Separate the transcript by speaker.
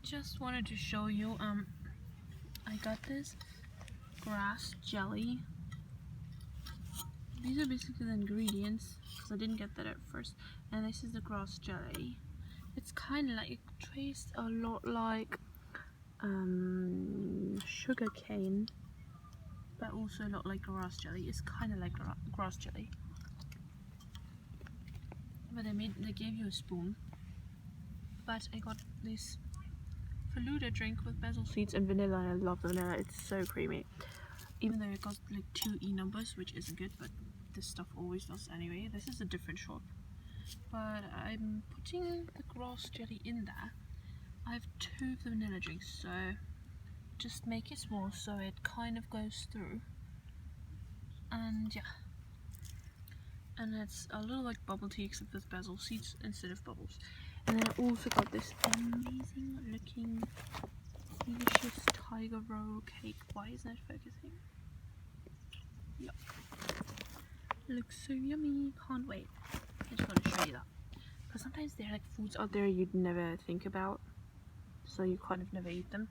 Speaker 1: just wanted to show you, I got this grass jelly. These are basically the ingredients, because I didn't get that at first. And this is the grass jelly. It's kind of like, it tastes a lot like sugar cane, but also a lot like grass jelly. It's kind of like grass jelly. But they gave you a spoon. But I got this falooda drink with basil seeds and vanilla, and I love the vanilla. It's so creamy. Even though it got like 2 E numbers, which isn't good, but this stuff always does anyway. This is a different shop. But I'm putting the grass jelly in there. I have 2 of the vanilla drinks, so just make it small so it kind of goes through. And yeah. And it's a little like bubble tea except with basil seeds instead of bubbles. And then I also got this amazing looking delicious tiger roll cake. Why isn't it focusing? Yup. Looks so yummy. Can't wait. I just want to show you that. Because sometimes there are like foods out there you'd never think about. So you kind of never eat them.